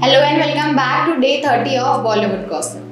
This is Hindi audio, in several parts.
Hello and welcome back to day 30 of Bollywood gossip.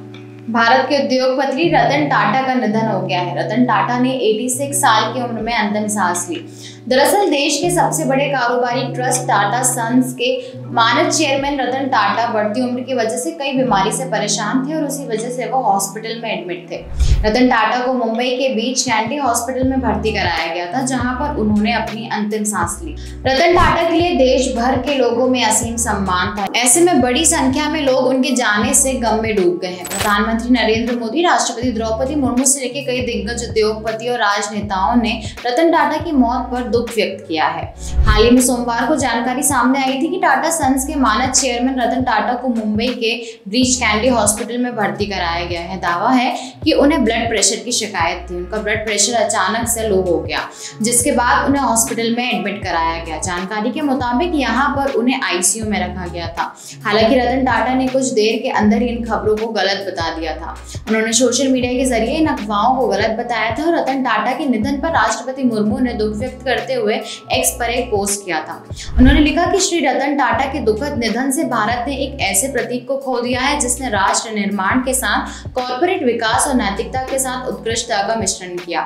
Bharat के उद्योगपति रतन टाटा का निधन हो गया है। रतन टाटा ने 86 साल की उम्र में अंतिम सांस ली। दरअसल देश के सबसे बड़े कारोबारी ट्रस्ट टाटा सन्स के मानद चेयरमैन रतन टाटा बढ़ती उम्र की वजह से कई बीमारी से परेशान थे और उसी वजह से वो हॉस्पिटल में एडमिट थे। रतन टाटा को मुंबई के बीच कैंडी हॉस्पिटल में भर्ती कराया गया था, जहां पर उन्होंने अपनी अंतिम सांस ली। रतन टाटा के लिए देश भर के लोगों में असीम सम्मान था। ऐसे में बड़ी संख्या में लोग उनके जाने से गम में डूब गए हैं। प्रधानमंत्री नरेंद्र मोदी, राष्ट्रपति द्रौपदी मुर्मू से लेकर कई दिग्गज उद्योगपति और राजनेताओं ने रतन टाटा की मौत पर दुख व्यक्त किया है। हाल ही में सोमवार को जानकारी सामने आई थी कि टाटा सन्स के मानद चेयरमैन रतन टाटा को मुंबई के ब्रीच कैंडी हॉस्पिटल में भर्ती कराया गया है। दावा है कि उन्हें ब्लड प्रेशर की शिकायत थी। उनका ब्लड प्रेशर अचानक से लो हो गया, जिसके बाद उन्हें हॉस्पिटल में एडमिट कराया गया। जानकारी के मुताबिक यहाँ पर उन्हें आईसीयू में रखा गया था। हालांकि रतन टाटा ने कुछ देर के अंदर ही इन खबरों को गलत बता दिया था। उन्होंने सोशल मीडिया के जरिए इन अफवाहों को गलत बताया था और रतन टाटा के निधन पर राष्ट्रपति मुर्मू ने दुख व्यक्त करते हुए एक्स पर एक पोस्ट किया था। उन्होंने लिखा कि श्री रतन टाटा के दुखद निधन से भारत ने एक ऐसे प्रतीक को खो दिया है जिसने राष्ट्र निर्माण के साथ कॉर्पोरेट विकास और नैतिकता के साथ उत्कृष्टता का मिश्रण किया।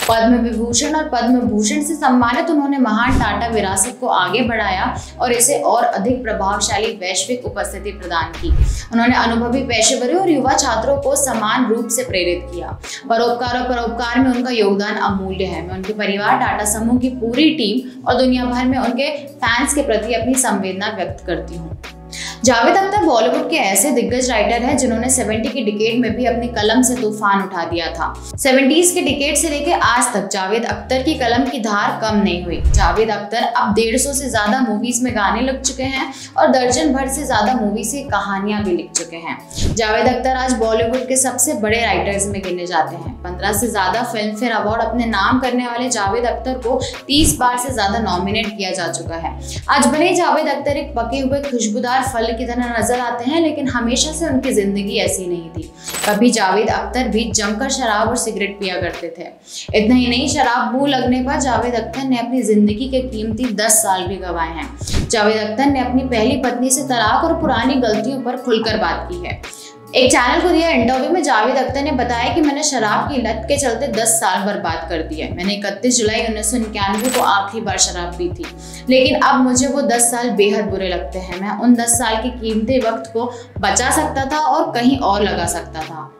पद्म विभूषण और पद्म भूषण से सम्मानित उन्होंने महान टाटा विरासत को आगे बढ़ाया और इसे और अधिक प्रभावशाली वैश्विक उपस्थिति प्रदान की। उन्होंने अनुभवी पेशेवरों और युवा छात्रों को समान रूप से प्रेरित किया। परोपकार और परोपकार में उनका योगदान अमूल्य है। मैं उनके परिवार, टाटा समूह की पूरी टीम और दुनिया भर में उनके फैंस के प्रति अपनी संवेदना व्यक्त करती हूँ। जावेद अख्तर बॉलीवुड के ऐसे दिग्गज राइटर हैं जिन्होंने 70 की डिकेड में भी अपनी कलम से तूफान उठा दिया था। 70s के डिकेड से लेकर आज तक जावेद अख्तर की कलम की धार कम नहीं हुई। जावेद अख्तर अब 150 से ज्यादा मूवीज में गाने लग चुके हैं और दर्जन भर से ज्यादा मूवी से कहानियां भी लिख चुके हैं। जावेद अख्तर आज बॉलीवुड के सबसे बड़े राइटर्स में गिने जाते हैं। 15 से ज्यादा फिल्म फेयर अवार्ड अपने नाम करने वाले जावेद अख्तर को 30 बार से ज्यादा नॉमिनेट किया जा चुका है। आज भले जावेद अख्तर एक पके हुए खुशबूदार फल की तरह नजर आते हैं, लेकिन हमेशा से उनकी जिंदगी ऐसी नहीं थी। कभी जावेद अख्तर भी जमकर शराब और सिगरेट पिया करते थे। इतना ही नहीं, शराब मुंह लगने पर जावेद अख्तर ने अपनी जिंदगी के कीमती 10 साल भी गंवाए हैं। जावेद अख्तर ने अपनी पहली पत्नी से तलाक और पुरानी गलतियों पर खुलकर बात की है। एक चैनल को दिया इंटरव्यू में जावेद अख्तर ने बताया कि मैंने शराब की लत के चलते 10 साल बर्बाद कर दिए। मैंने 31 जुलाई 1991 को आखिरी बार शराब पी थी, लेकिन अब मुझे वो 10 साल बेहद बुरे लगते हैं। मैं उन 10 साल के कीमती वक्त को बचा सकता था और कहीं और लगा सकता था।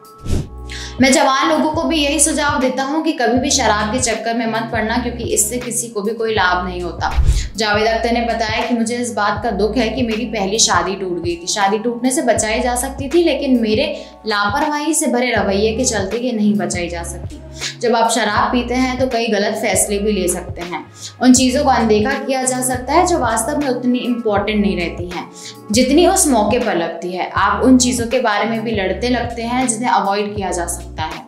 मैं जवान लोगों को भी यही सुझाव देता हूं कि कभी भी शराब के चक्कर में मत पड़ना, क्योंकि इससे किसी को भी कोई लाभ नहीं होता। जावेद अख्तर ने बताया कि मुझे इस बात का दुख है कि मेरी पहली शादी टूट गई थी। शादी टूटने से बचाई जा सकती थी, लेकिन मेरे लापरवाही से भरे रवैये के चलते ये नहीं बचाई जा सकती। जब आप शराब पीते हैं तो कई गलत फैसले भी ले सकते हैं। उन चीज़ों को अनदेखा किया जा सकता है जो वास्तव में उतनी इम्पोर्टेंट नहीं रहती हैं जितनी उस मौके पर लगती है। आप उन चीज़ों के बारे में भी लड़ते लगते हैं जिन्हें अवॉइड किया जा सकता है।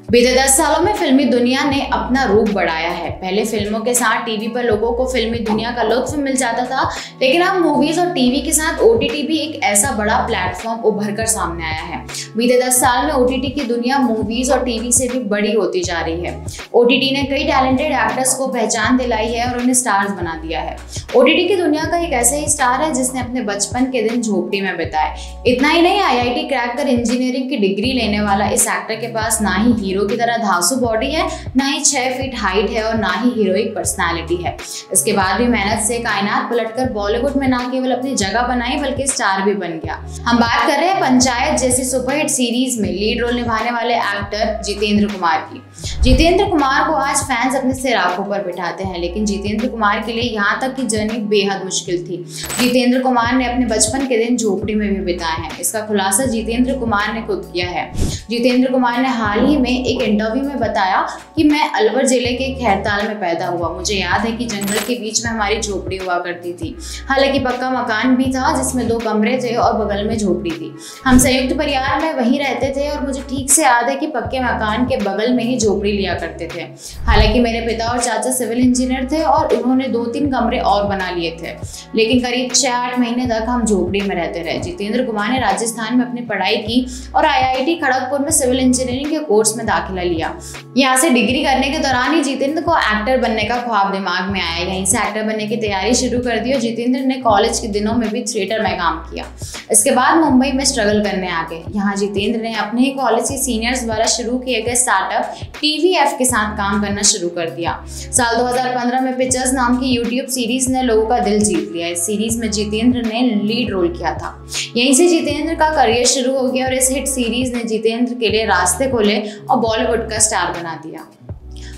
बीते 10 सालों में फिल्मी दुनिया ने अपना रूप बढ़ाया है। पहले फिल्मों के साथ टीवी पर लोगों को फिल्मी दुनिया का लुत्फ मिल जाता था, लेकिन अब मूवीज और टीवी के साथ ओटीटी भी एक ऐसा बड़ा प्लेटफॉर्म उभर कर सामने आया है। बीते 10 साल में ओटीटी की दुनिया मूवीज और टीवी से भी बड़ी होती जा रही है। ओटीटी ने कई टैलेंटेड एक्टर्स को पहचान दिलाई है और उन्हें स्टार्स बना दिया है। ओटीटी की दुनिया का एक ऐसा ही स्टार है जिसने अपने बचपन के दिन झोपड़ी में बिताए। इतना ही नहीं, IIT क्रैक कर इंजीनियरिंग की डिग्री लेने वाला इस एक्टर के पास ना ही हीरो की तरह धांसू बॉडी है, ना ही 6 फीट हाइट है और ना ही हीरोइक पर्सनालिटी है। इसके बाद भी मेहनत से कायनात पलटकर बॉलीवुड में ना केवल अपनी जगह बनाई बल्कि स्टार भी बन गया। हम बात कर रहे हैं पंचायत जैसी सुपरहिट सीरीज में लीड रोल निभाने वाले एक्टर जितेंद्र कुमार की। जितेंद्र कुमार को आज फैंस अपने सिर आंखों पर बिठाते हैं, लेकिन जितेंद्र कुमार के लिए यहाँ तक की जर्नी बेहद मुश्किल थी। जितेंद्र कुमार ने अपने बचपन के दिन झोपड़ी में भी बिताए हैं। इसका खुलासा जितेंद्र कुमार ने खुद किया है। जितेंद्र कुमार ने हाल ही में एक इंटरव्यू में बताया कि मैं अलवर जिले के खैरताल में पैदा हुआ। मुझे याद है कि जंगल के बीच में हमारी झोपड़ी हुआ करती थी। हालांकि पक्का मकान भी था जिसमें 2 कमरे थे और बगल में झोपड़ी थी। हम संयुक्त परिवार में वहीं रहते थे और मुझे ठीक से याद है कि पक्के मकान के बगल में ही झोपड़ी लिया करते थे। हालांकि मेरे पिता और चाचा सिविल इंजीनियर थे और उन्होंने 2-3 कमरे और बना लिए थे, लेकिन करीब 6-8 महीने तक हम झोपड़ी में रहते रहे। जितेंद्र कुमार ने राजस्थान में अपनी पढ़ाई की और IIT खड़गपुर में सिविल इंजीनियरिंग के कोर्स में दाखिला लिया। यहाँ से डिग्री करने के दौरान ही जितेंद्र को एक्टर बनने का ख्वाब दिमाग में आया। यहीं से एक्टर बनने की तैयारी शुरू कर दी और जितेंद्र ने कॉलेज के दिनों में भी थिएटर में काम किया। इसके बाद मुंबई में स्ट्रगल करने आ गए। यहाँ जितेंद्र ने अपने ही कॉलेज के सीनियर्स द्वारा शुरू किए गए स्टार्टअप TVF के साथ काम करना शुरू कर दिया। साल 2015 में पिक्चर्स नाम की यूट्यूब सीरीज ने लोगों का दिल जीत लिया। इस सीरीज में जितेंद्र ने लीड रोल किया था। यहीं से जितेंद्र का करियर शुरू हो गया और इस हिट सीरीज ने जितेंद्र के लिए रास्ते खोले और बॉलीवुड का स्टार बना दिया।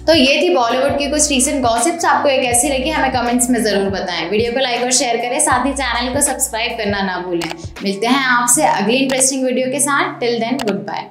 तो ये थी बॉलीवुड की कुछ रीसेंट गॉसिप्स। आपको ये कैसी लगी हमें कमेंट्स में जरूर बताएं। वीडियो को लाइक और शेयर करें, साथ ही चैनल को सब्सक्राइब करना ना भूलें। मिलते हैं आपसे अगली इंटरेस्टिंग वीडियो के साथ। Till then good bye.